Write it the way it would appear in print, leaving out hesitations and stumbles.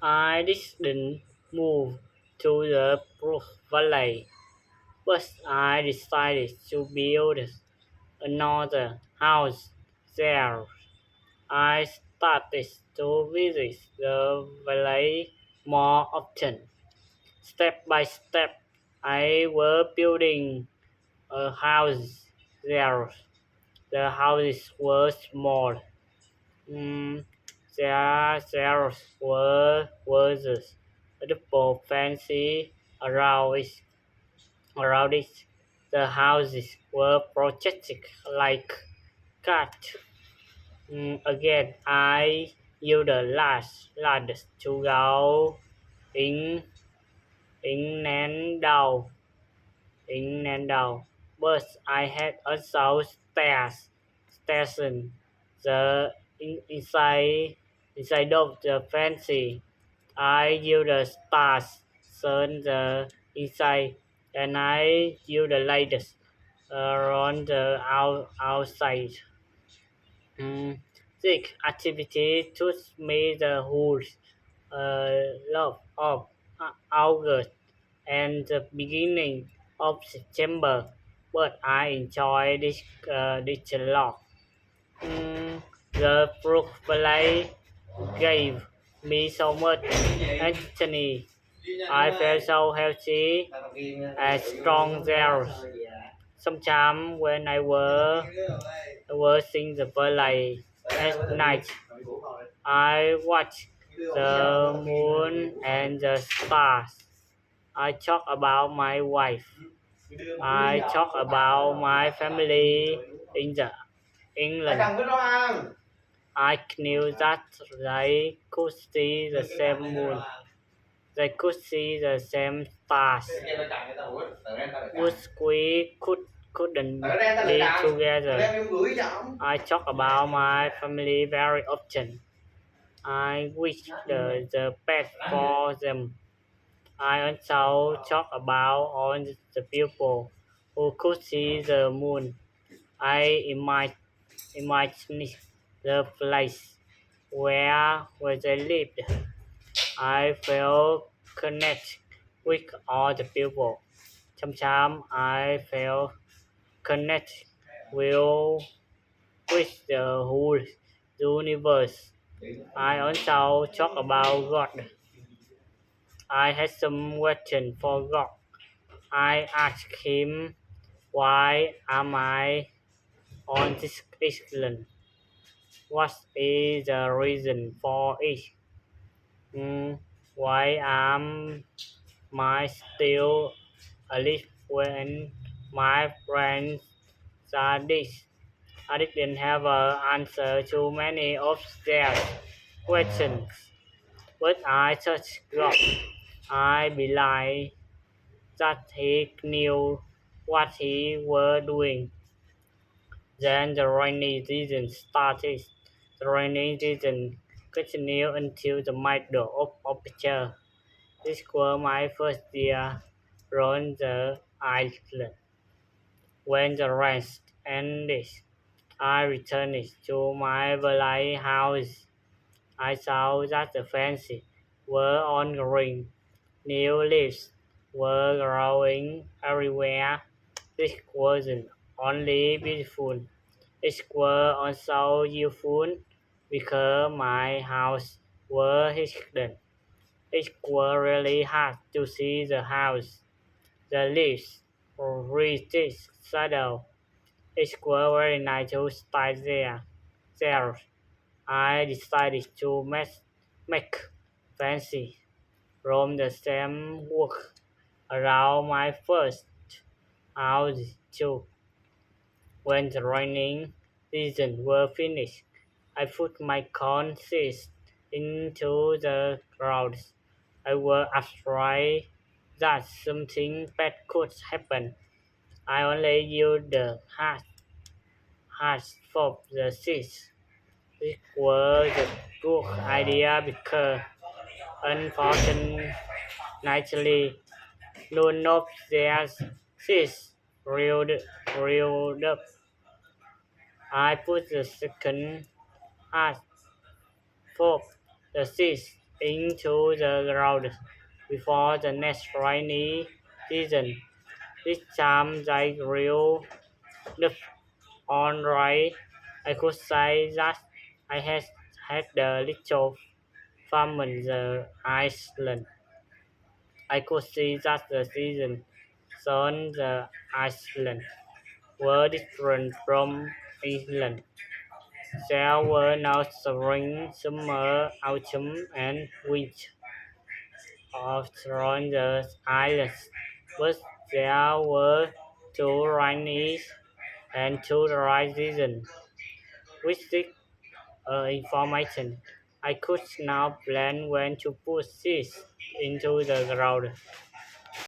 I didn't move to the Brook Valley, but I decided to build another house there. I started to visit the valley more often. Step by step, I was building a house there. The houses were small. Mm, there were verses, a double fancy around it. Around it, the houses were projected like cat. Again, I used the ladders to go in in and down, in and down. But I had also station the inside of the fancy. I use the stars, sun the inside, and I use the lights around the outside. Mm, this activity took me the whole love of August and the beginning of September, but I enjoy this a lot. The Brook Valley gave me so much energy. I felt so healthy and strong there. Sometimes when I was in the valley at night, I watch the moon and the stars. I talk about my wife. I talk about my family in the England. I knew that they could see the same moon. They could see the same stars. But we couldn't be together. I talk about my family very often. I wish the best for them. I also talk about all the people who could see the moon. I imagine the place where they lived. I felt connect with all the people. Sometimes I felt connect with, with the whole universe. I also talk about God. I had some question for God. I asked him, why am I on this island? What is the reason for it? Mm, why am I still alive when my friends are this? I didn't have an answer to many of their questions, but I touched God. I believe that he knew what he was doing. Then the rainy season started. The rainy season continued until the middle of October. This was my first year on the island. When the rest ended, I returned to my village house. I saw that the fences were on green. New leaves were growing everywhere. This wasn't only beautiful, it was also useful because my house was hidden. It was really hard to see the house. The leaves reached shadow. It was very nice to stay there. I decided to make fancy from the same work around my first house too. When the raining season was finished, I put my corn seeds into the ground. I was afraid that something bad could happen. I only used the hearts for the seeds. This was a good idea because unfortunately none of their seeds reeled up. I put the second heart for the seeds into the ground before the next rainy season. This time they grew up all right. I could say that I had the little farm in the Iceland. I could see that the season on the Iceland were different from England. There were no spring, summer, autumn, and winter on the islands, but there were two rainy and two dry seasons. With this information, I could now plan when to put seeds into the ground.